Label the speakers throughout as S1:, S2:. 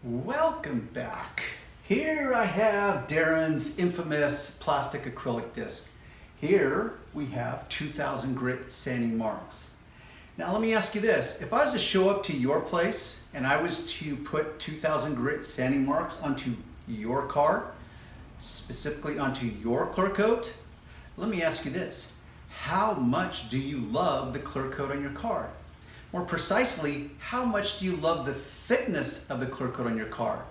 S1: Welcome back. Here I have Darren's infamous plastic acrylic disc. Here we have 2000 grit sanding marks. Now let me ask you this. If I was to show up to your place and I was to put 2000 grit sanding marks onto your car, specifically onto your clear coat, let me ask you this. How much do you love the clear coat on your car? More precisely, how much do you love the thickness of the clear coat on your car?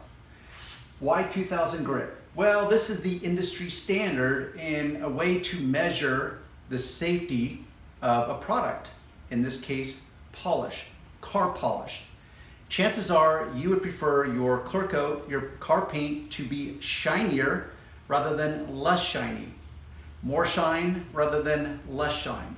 S1: Why 2000 grit? Well, this is the industry standard in a way to measure the safety of a product. In this case, polish, car polish. Chances are you would prefer your clear coat, your car paint, to be shinier rather than less shiny. More shine rather than less shine.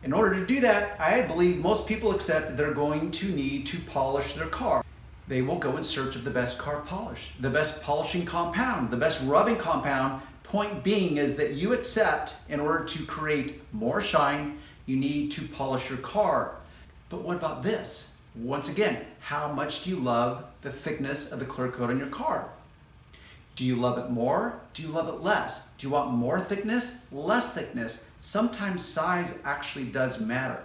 S1: In order to do that, I believe most people accept that they're going to need to polish their car. They will go in search of the best car polish, the best polishing compound, the best rubbing compound. Point being is that you accept in order to create more shine, you need to polish your car. But what about this? Once again, how much do you love the thickness of the clear coat on your car? Do you love it more? Do you love it less? Do you want more thickness? Less thickness? Sometimes size actually does matter.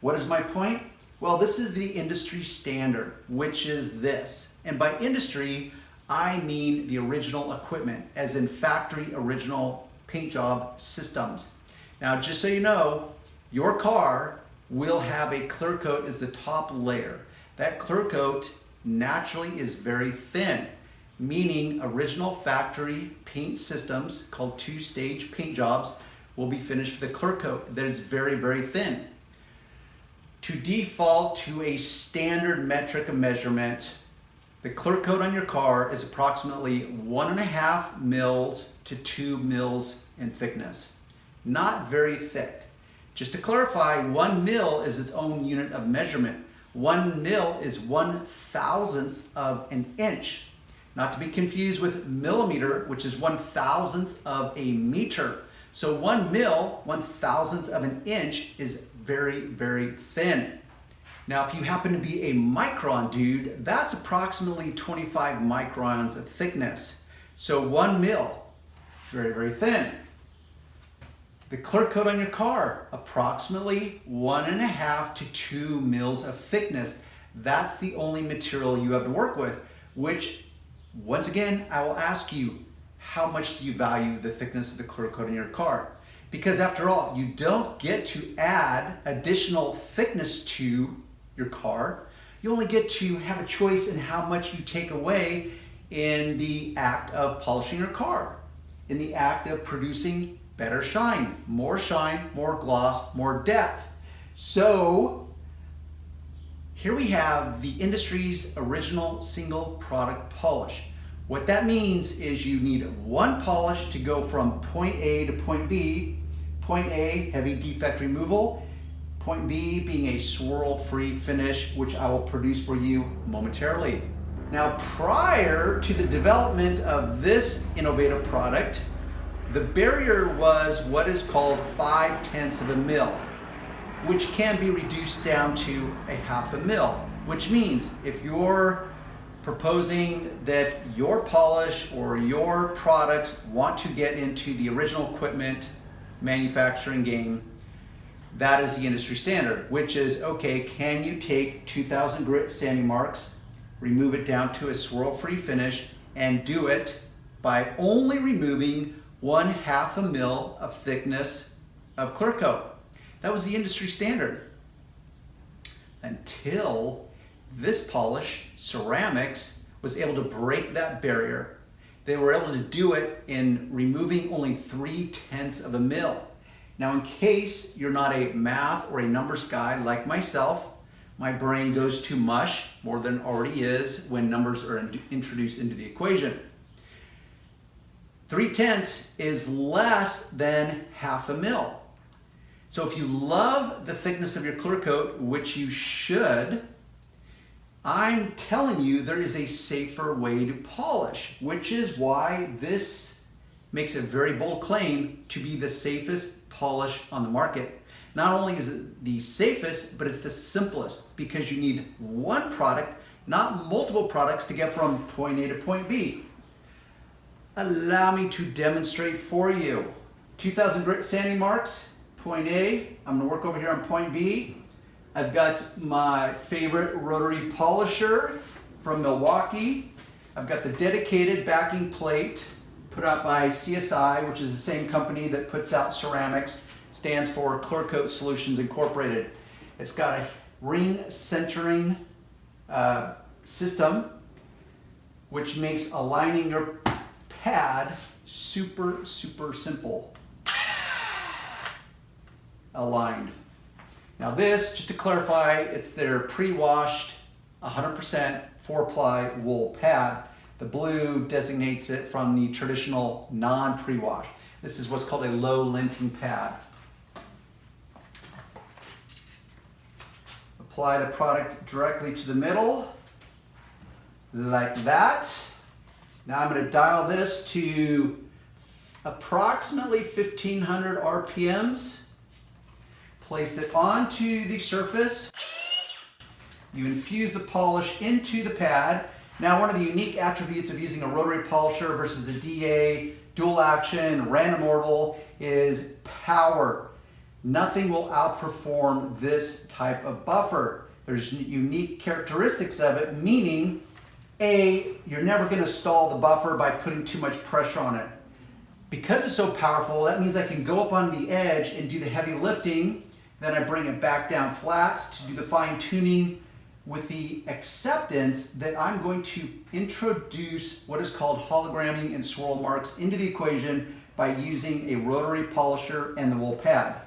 S1: What is my point? Well, this is the industry standard, which is this. And by industry, I mean the original equipment, as in factory original paint job systems. Now, just so you know, your car will have a clear coat as the top layer. That clear coat naturally is very thin, meaning original factory paint systems called two-stage paint jobs will be finished with a clear coat that is very, very thin. To default to a standard metric of measurement, the clear coat on your car is approximately 1.5 mils to 2 mils in thickness. Not very thick. Just to clarify, 1 mil is its own unit of measurement. 1 mil is 1/1000th of an inch. Not to be confused with millimeter, which is 1/1000th of a meter. So 1 mil, 1/1000th of an inch, is very, very thin. Now, if you happen to be a micron dude, that's approximately 25 microns of thickness. So 1 mil, very, very thin. The clear coat on your car, approximately 1.5 to 2 mils of thickness. That's the only material you have to work with, which, once again, I will ask you, how much do you value the thickness of the clear coat in your car? Because after all, you don't get to add additional thickness to your car. You only get to have a choice in how much you take away in the act of polishing your car, in the act of producing better shine, more gloss, more depth. So here we have the industry's original single product polish. What that means is you need one polish to go from point A to point B. Point A, heavy defect removal. Point B being a swirl-free finish, which I will produce for you momentarily. Now, prior to the development of this innovative product, the barrier was what is called 5/10 of a mil, which can be reduced down to 1/2 mil, which means if you're proposing that your polish or your products want to get into the original equipment manufacturing game, that is the industry standard, which is, okay, can you take 2000 grit sanding marks, remove it down to a swirl-free finish, and do it by only removing 1/2 mil of thickness of clear coat. That was the industry standard until this polish, Ceram-X, was able to break that barrier. They were able to do it in removing only 3/10 of a mil. Now, in case you're not a math or a numbers guy like myself, my brain goes to mush more than it already is when numbers are introduced into the equation. 3/10 is less than 1/2 mil. So if you love the thickness of your clear coat, which you should, I'm telling you there is a safer way to polish, which is why this makes a very bold claim to be the safest polish on the market. Not only is it the safest, but it's the simplest because you need one product not multiple products to get from point A to point B. Allow me to demonstrate for you. 2000 grit sanding marks, point A. I'm going to work over here on point B. I've got my favorite rotary polisher from Milwaukee. I've got the dedicated backing plate put out by CSI, which is the same company that puts out Ceram-X, stands for Clear Coat Solutions Incorporated. It's got a ring centering system, which makes aligning your pad super simple. Aligned. Now this, just to clarify, it's their pre-washed 100% 4-ply wool pad. The blue designates it from the traditional non-pre-wash. This is what's called a low linting pad. Apply the product directly to the middle, like that. Now I'm going to dial this to approximately 1500 RPMs. Place it onto the surface. You infuse the polish into the pad. Now, one of the unique attributes of using a rotary polisher versus a DA, dual action, random orbital is power. Nothing will outperform this type of buffer. There's unique characteristics of it, meaning A, you're never going to stall the buffer by putting too much pressure on it. Because it's so powerful, that means I can go up on the edge and do the heavy lifting, then I bring it back down flat to do the fine tuning, with the acceptance that I'm going to introduce what is called hologramming and swirl marks into the equation by using a rotary polisher and the wool pad.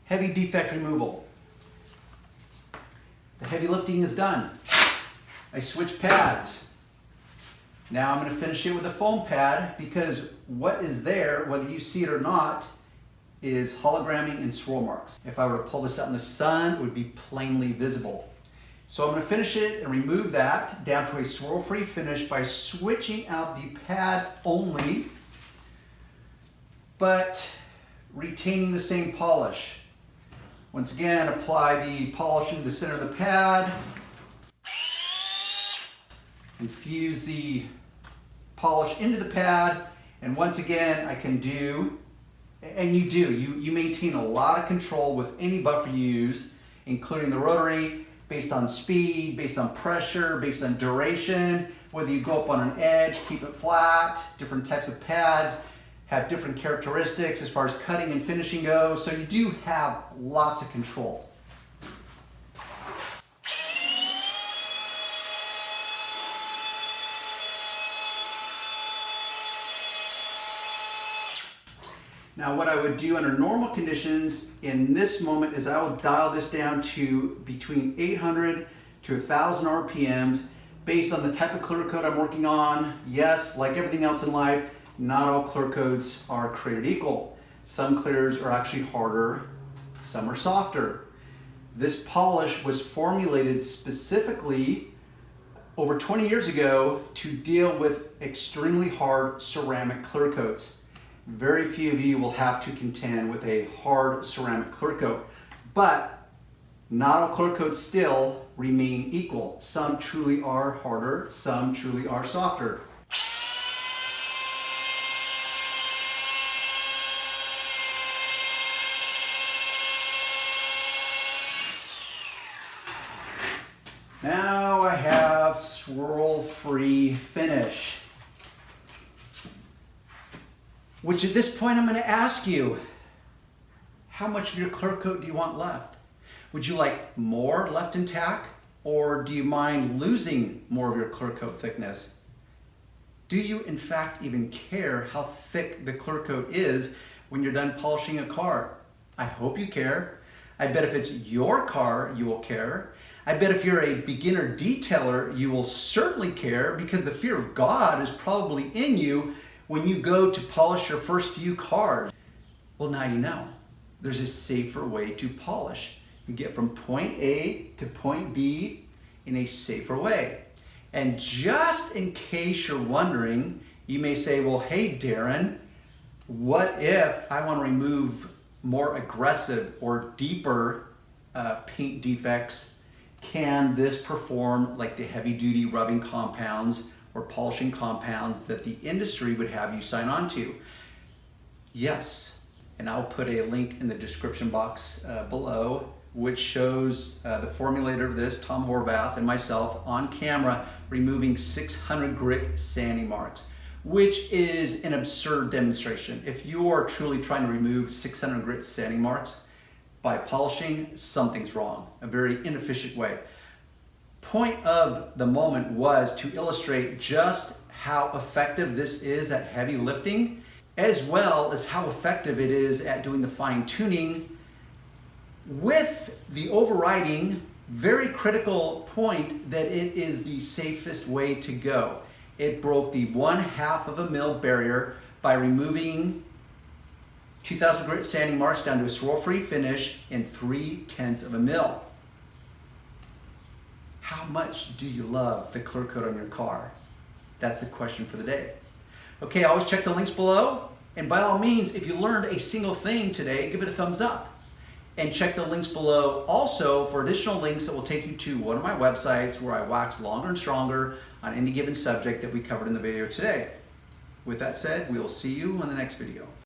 S1: Heavy defect removal. The heavy lifting is done. I switch pads. Now I'm going to finish it with a foam pad because what is there, whether you see it or not, is hologramming and swirl marks. If I were to pull this out in the sun, it would be plainly visible. So I'm going to finish it and remove that down to a swirl-free finish by switching out the pad only, but retaining the same polish. Once again, apply the polish into the center of the pad. Infuse the polish into the pad. And once again, I can do, and you maintain a lot of control with any buffer you use, including the rotary, based on speed, based on pressure, based on duration, whether you go up on an edge, keep it flat, different types of pads have different characteristics as far as cutting and finishing goes, so you do have lots of control. Now what I would do under normal conditions in this moment is I will dial this down to between 800 to 1000 RPMs based on the type of clear coat I'm working on. Yes, like everything else in life, not all clear coats are created equal. Some clears are actually harder, some are softer. This polish was formulated specifically over 20 years ago to deal with extremely hard ceramic clear coats. Very few of you will have to contend with a hard ceramic clear coat, but not all clear coats still remain equal. Some truly are harder, some truly are softer. Now I have swirl-free finish. Which at this point I'm going to ask you, how much of your clear coat do you want left? Would you like more left intact, or do you mind losing more of your clear coat thickness? Do you in fact even care how thick the clear coat is when you're done polishing a car? I hope you care. I bet if it's your car, you will care. I bet if you're a beginner detailer, you will certainly care, because the fear of God is probably in you when you go to polish your first few cars. Well, now you know. there's a safer way to polish. You get from point A to point B in a safer way. And just in case you're wondering, you may say, well, hey, Darren, what if I want to remove more aggressive or deeper paint defects? Can this perform like the heavy-duty rubbing compounds or polishing compounds that the industry would have you sign on to? Yes, and I'll put a link in the description box below, which shows the formulator of this, Tom Horvath, and myself on camera removing 600 grit sanding marks, which is an absurd demonstration. If you are truly trying to remove 600 grit sanding marks by polishing, something's wrong, a very inefficient way. Point of the moment was to illustrate just how effective this is at heavy lifting, as well as how effective it is at doing the fine tuning, with the overriding, very critical point that it is the safest way to go. It broke the 1/2 of a mil barrier by removing 2000 grit sanding marks down to a swirl-free finish in 3/10 of a mil. How much do you love the clear coat on your car? That's the question for the day. Okay, always check the links below. And by all means, if you learned a single thing today, give it a thumbs up. And check the links below also for additional links that will take you to one of my websites where I wax longer and stronger on any given subject that we covered in the video today. With that said, we will see you on the next video.